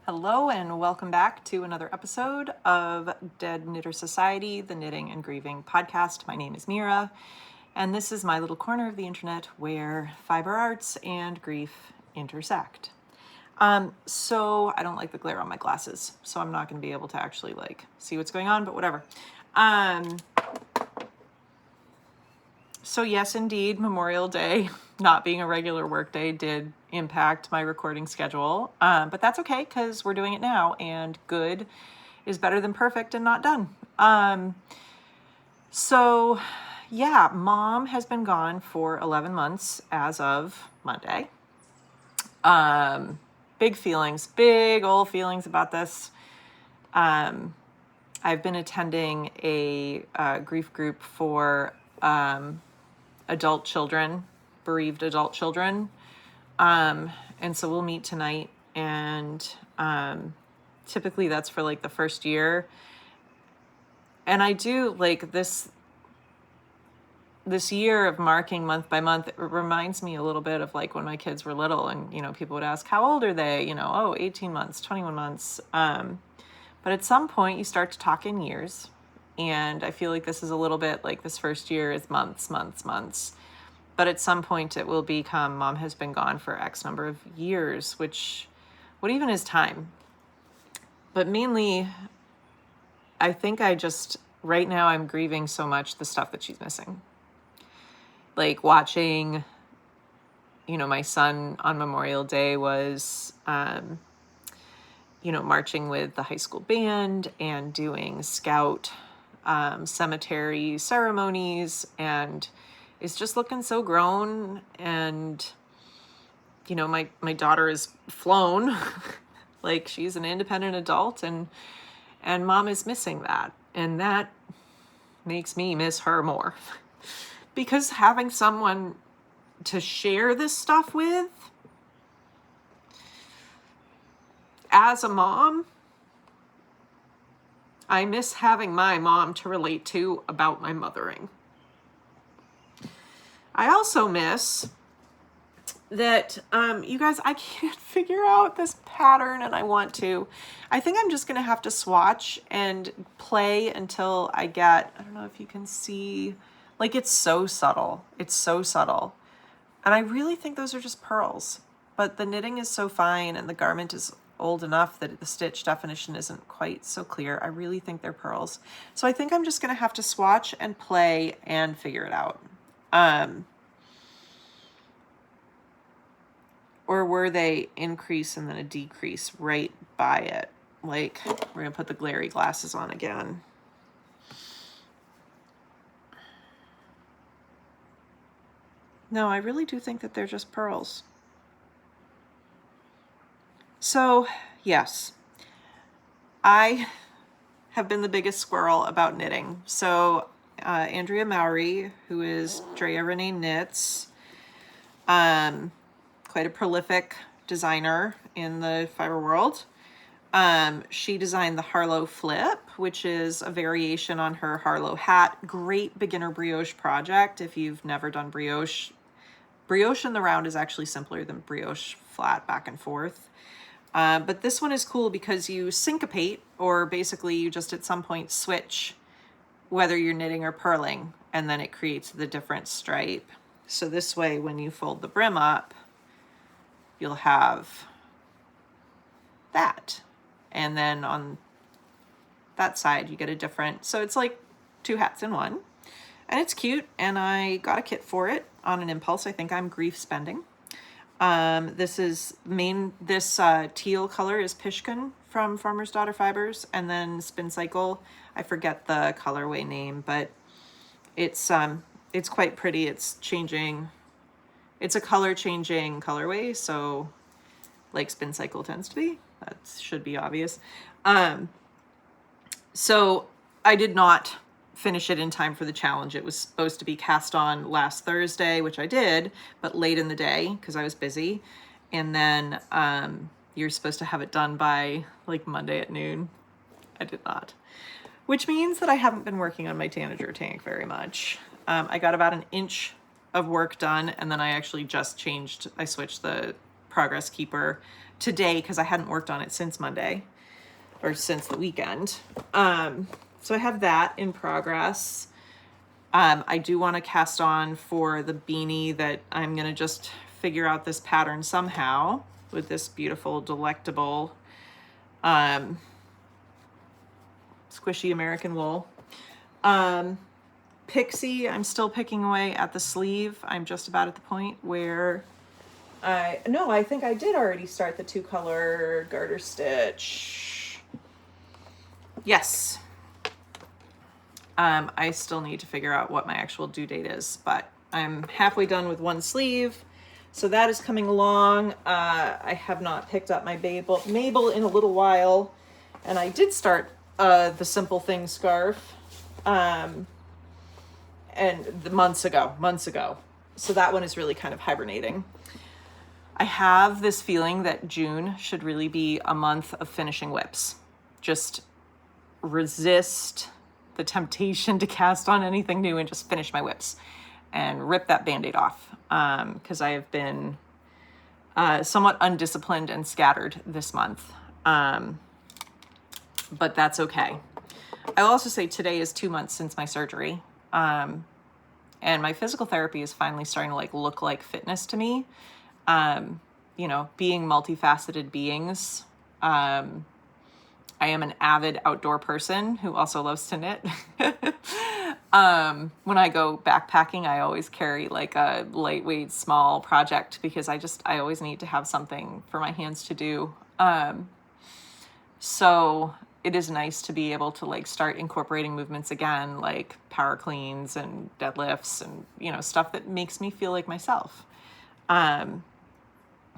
Hello and welcome back to another episode of Dead Knitter Society, the Knitting and Grieving podcast. My name is Mira, and this is my little corner of the internet where fiber arts and grief intersect. So I don't like the glare on my glasses, so I'm not going to be able to actually see what's going on, but whatever. So yes, indeed, Memorial Day, not being a regular work day, did impact my recording schedule. But that's okay because we're doing it now, and good is better than perfect and not done. So yeah, Mom has been gone for 11 months as of Monday. Big old feelings about this. I've been attending a grief group for adult children, bereaved adult children. And so we'll meet tonight, and typically that's for the first year. And I do this year of marking month by month. It reminds me a little bit of when my kids were little, and people would ask, how old are they? 18 months, 21 months. But at some point you start to talk in years. And I feel like this is a little bit like this first year is months. But at some point it will become Mom has been gone for X number of years, which, what even is time? But mainly, I think right now I'm grieving so much the stuff that she's missing. Watching, my son on Memorial Day was, marching with the high school band and doing scout cemetery ceremonies, and is just looking so grown. And my daughter is flown she's an independent adult, and Mom is missing that, and that makes me miss her more. Because having someone to share this stuff with as a mom, I miss having my mom to relate to about my mothering. I also miss that, you guys, I can't figure out this pattern, and I think I'm just going to have to swatch and play until I don't know if you can see, it's so subtle. And I really think those are just pearls, but the knitting is so fine and the garment is old enough that the stitch definition isn't quite so clear. I really think they're pearls. So I think I'm just going to have to swatch and play and figure it out. Or were they increase and then a decrease right by it? We're going to put the glary glasses on again. No, I really do think that they're just pearls. So, yes, I have been the biggest squirrel about knitting. So, Andrea Mowry, who is Drea Renee Knits, quite a prolific designer in the fiber world. She designed the Harlow Flip, which is a variation on her Harlow hat. Great beginner brioche project if you've never done brioche. Brioche in the round is actually simpler than brioche flat back and forth. But this one is cool because you syncopate, or basically you just at some point switch whether you're knitting or purling, and then it creates the different stripe. So this way, when you fold the brim up, you'll have that. And then on that side, you get a different, so it's like two hats in one. And it's cute, and I got a kit for it on an impulse. I think I'm grief spending. This teal color is Pishkin from Farmer's Daughter Fibers, and then Spin Cycle, I forget the colorway name, but it's quite pretty. It's a color changing colorway, so Spin Cycle tends to be. That should be obvious. So I did not finish it in time for the challenge. It was supposed to be cast on last Thursday, which I did, but late in the day because I was busy. And then you're supposed to have it done by Monday at noon. I did not, which means that I haven't been working on my Tanager tank very much. I got about an inch of work done, and then I actually just switched the progress keeper today because I hadn't worked on it since Monday or since the weekend. So I have that in progress. I do want to cast on for the beanie that I'm going to just figure out this pattern somehow with this beautiful, delectable, squishy American wool. Pixie, I'm still picking away at the sleeve. I'm just about at the point where I think I did already start the 2-color garter stitch. Yes. I still need to figure out what my actual due date is, but I'm halfway done with one sleeve. So that is coming along. I have not picked up my Mabel in a little while. And I did start the Simple Thing scarf and the months ago. So that one is really kind of hibernating. I have this feeling that June should really be a month of finishing whips. Just resist the temptation to cast on anything new and just finish my whips and rip that Band-Aid off. Because I have been somewhat undisciplined and scattered this month. But that's okay. I'll also say today is 2 months since my surgery. And my physical therapy is finally starting to look like fitness to me. Being multifaceted beings. I am an avid outdoor person who also loves to knit. When I go backpacking, I always carry a lightweight, small project because I always need to have something for my hands to do. So it is nice to be able to start incorporating movements again, like power cleans and deadlifts and, stuff that makes me feel like myself.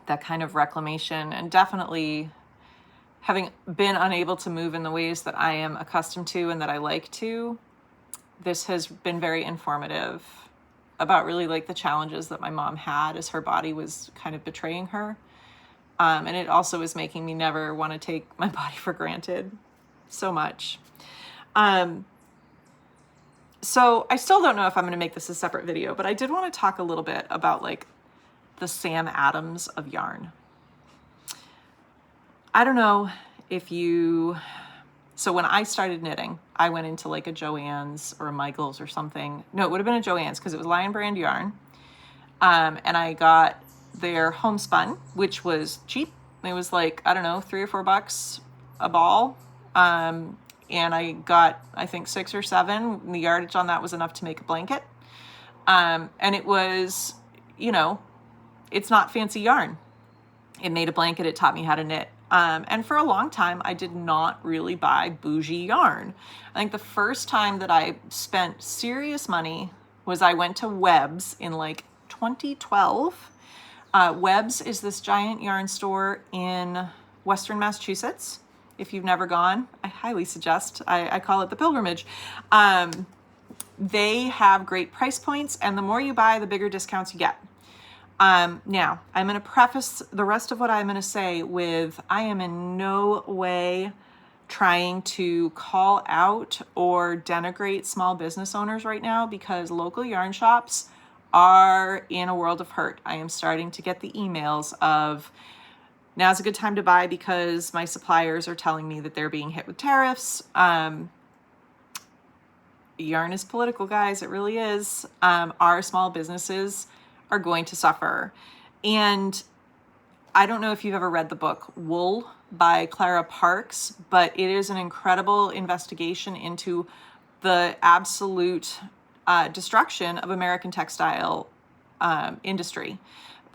That kind of reclamation, and definitely having been unable to move in the ways that I am accustomed to and that I like to, this has been very informative about really the challenges that my mom had as her body was kind of betraying her. And it also is making me never want to take my body for granted so much. So I still don't know if I'm going to make this a separate video, but I did want to talk a little bit about the Sam Adams of yarn. I don't know if so when I started knitting, I went into a Joann's or a Michael's or something. No, it would have been a Joann's because it was Lion Brand yarn. And I got their homespun, which was cheap. It was I don't know, $3 or $4 a ball. And I got, I think 6 or 7. The yardage on that was enough to make a blanket. And it was, it's not fancy yarn. It made a blanket. It taught me how to knit. And for a long time, I did not really buy bougie yarn. I think the first time that I spent serious money was I went to Webb's in 2012. Webb's is this giant yarn store in Western Massachusetts. If you've never gone, I highly suggest. I call it the pilgrimage. They have great price points, and the more you buy, the bigger discounts you get. Now, I'm going to preface the rest of what I'm going to say with, I am in no way trying to call out or denigrate small business owners right now, because local yarn shops are in a world of hurt. I am starting to get the emails of, now's a good time to buy because my suppliers are telling me that they're being hit with tariffs. Yarn is political, guys. It really is. Our small businesses are going to suffer. And I don't know if you've ever read the book Wool by Clara Parks, but it is an incredible investigation into the absolute destruction of American textile industry.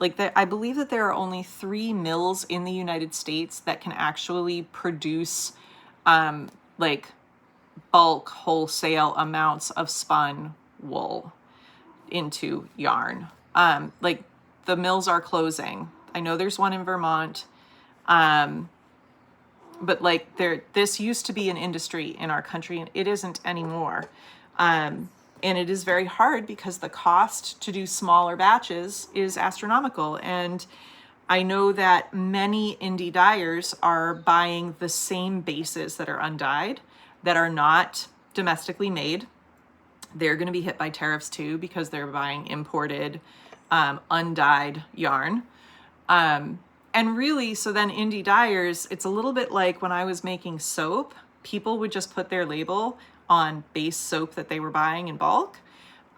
I believe that there are only 3 mills in the United States that can actually produce bulk wholesale amounts of spun wool into yarn. The mills are closing. I know there's one in Vermont. But this used to be an industry in our country, and it isn't anymore. And it is very hard because the cost to do smaller batches is astronomical. And I know that many indie dyers are buying the same bases that are undyed, that are not domestically made. They're going to be hit by tariffs too, because they're buying imported, undyed yarn. And really, so then indie dyers, it's a little bit like when I was making soap, people would just put their label on base soap that they were buying in bulk.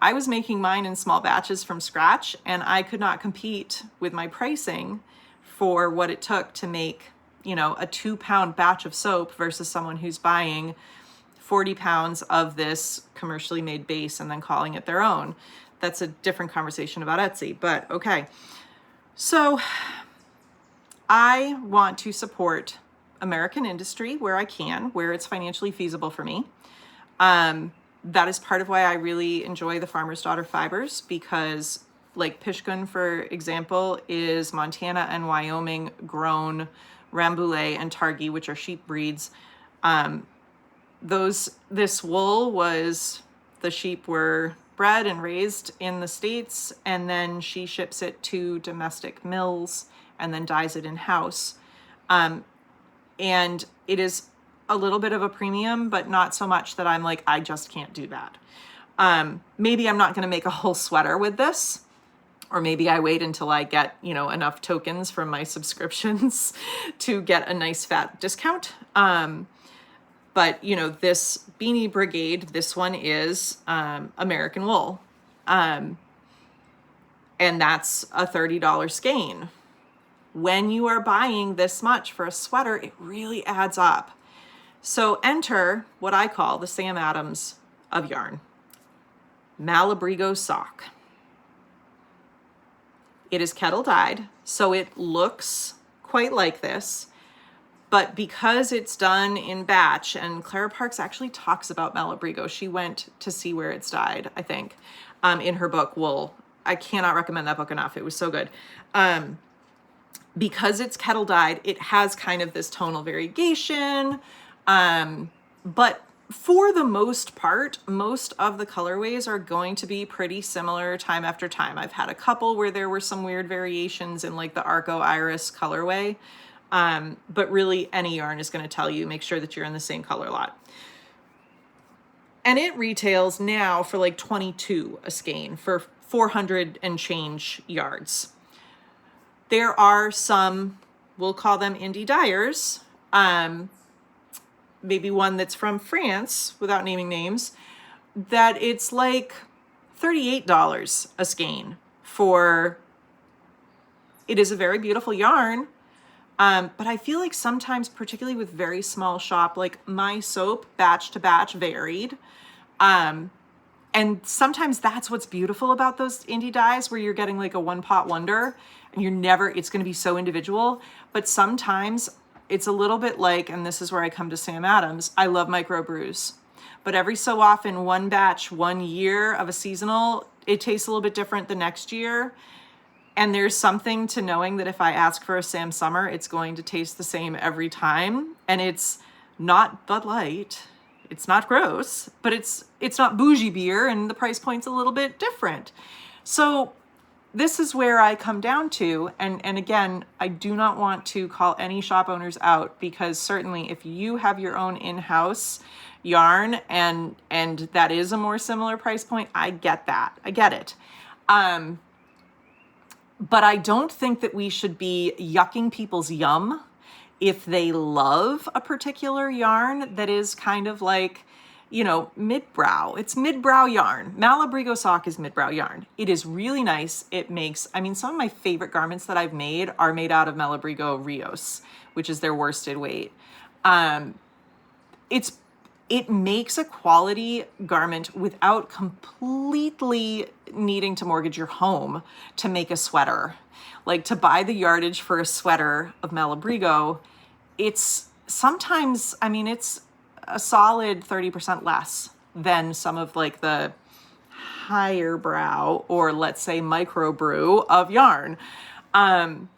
I was making mine in small batches from scratch, and I could not compete with my pricing for what it took to make, you know, a 2-pound batch of soap versus someone who's buying 40 pounds of this commercially made base and then calling it their own. That's a different conversation about Etsy, but okay. So I want to support American industry where I can, where it's financially feasible for me. That is part of why I really enjoy the Farmer's Daughter fibers, because like Pishkun, for example, is Montana and Wyoming grown Rambouillet and Targhee, which are sheep breeds. This wool was, the sheep were bred and raised in the States, and then she ships it to domestic mills and then dyes it in-house. And it is a little bit of a premium, but not so much that I'm like, I just can't do that. Maybe I'm not going to make a whole sweater with this, or maybe I wait until I get, you know, enough tokens from my subscriptions to get a nice fat discount. But, you know, this Beanie Brigade, this one is American wool. And that's a $30 skein. When you are buying this much for a sweater, it really adds up. So enter what I call the Sam Adams of yarn, Malabrigo sock. It is kettle dyed, so it looks quite like this, but because it's done in batch, and Clara Parks actually talks about Malabrigo. She went to see where it's dyed, I think, in her book, Wool. I cannot recommend that book enough. It was so good. Because it's kettle dyed, it has kind of this tonal variegation. But for the most part, most of the colorways are going to be pretty similar time after time. I've had a couple where there were some weird variations in like the Arco Iris colorway. But really any yarn is going to tell you, make sure that you're in the same color lot. And it retails now for like 22 a skein for 400 and change yards. There are some, we'll call them indie dyers, maybe one that's from France, without naming names, that it's like $38 a skein for, it is a very beautiful yarn. But I feel like sometimes, particularly with very small shop, like my soap batch to batch varied. And sometimes that's what's beautiful about those indie dyes, where you're getting like a one pot wonder and you're never, it's going to be so individual. But sometimes it's a little bit like, and this is where I come to Sam Adams, I love microbrews. But every so often, one batch, 1 year of a seasonal, it tastes a little bit different the next year. And there's something to knowing that if I ask for a Sam Summer, it's going to taste the same every time. And it's not Bud Light. It's not gross, but it's not bougie beer, and the price point's a little bit different. So this is where I come down to, and again, I do not want to call any shop owners out, because certainly if you have your own in-house yarn and that is a more similar price point, I get that. I get it. But I don't think that we should be yucking people's yum if they love a particular yarn that is kind of like, you know, mid-brow. It's mid-brow yarn. Malabrigo sock is mid-brow yarn. It is really nice. It makes, I mean, some of my favorite garments that I've made are made out of Malabrigo Rios, which is their worsted weight. It makes a quality garment without completely needing to mortgage your home to make a sweater. Like, to buy the yardage for a sweater of Malabrigo, it's sometimes, I mean, it's a solid 30% less than some of like the higher brow, or let's say microbrew of yarn. And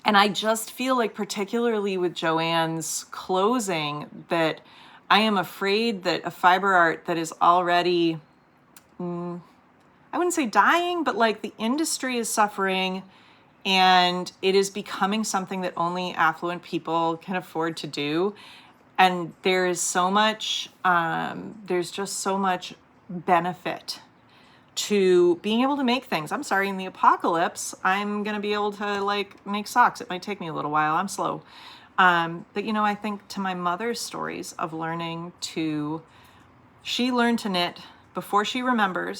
I just feel like, particularly with Joanne's closing, that I am afraid that a fiber art that is already, I wouldn't say dying, but like the industry is suffering, and it is becoming something that only affluent people can afford to do. And there is so much, there's just so much benefit to being able to make things. I'm sorry, in the apocalypse, I'm going to be able to like make socks. It might take me a little while. I'm slow. But you know, I think to my mother's stories of learning to, she learned to knit before she remembered,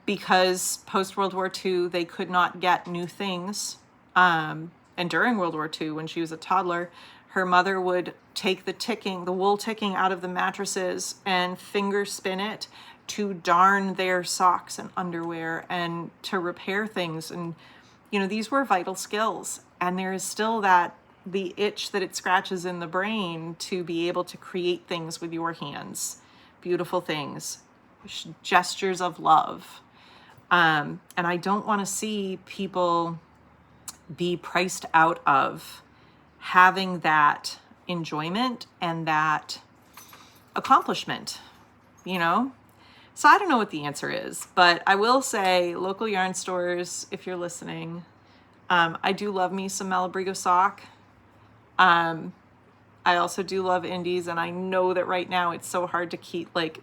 because post World War II, they could not get new things. And during World War II, when she was a toddler, her mother would take the wool ticking out of the mattresses and finger spin it to darn their socks and underwear and to repair things. And, you know, these were vital skills. And there is still the itch that it scratches in the brain to be able to create things with your hands, beautiful things, gestures of love. And I don't want to see people be priced out of having that enjoyment and that accomplishment, you know? So I don't know what the answer is, but I will say local yarn stores, if you're listening, I do love me some Malabrigo sock. I also do love indies, and I know that right now it's so hard to keep, like,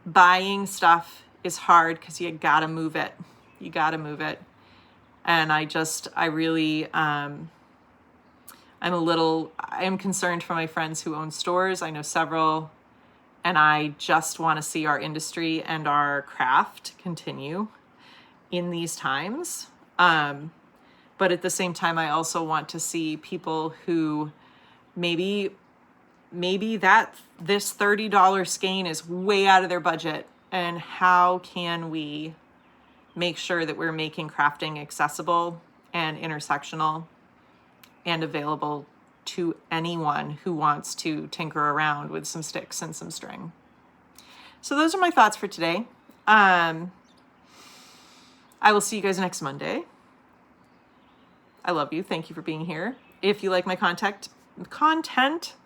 buying stuff is hard because you gotta move it. You gotta move it. And I really, I'm concerned for my friends who own stores. I know several, and I just want to see our industry and our craft continue in these times. But at the same time, I also want to see people who maybe this $30 skein is way out of their budget, and how can we make sure that we're making crafting accessible and intersectional and available to anyone who wants to tinker around with some sticks and some string. So those are my thoughts for today. I will see you guys next Monday. I love you. Thank you for being here. If you like my content,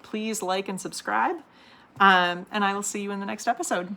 please like and subscribe. And I will see you in the next episode.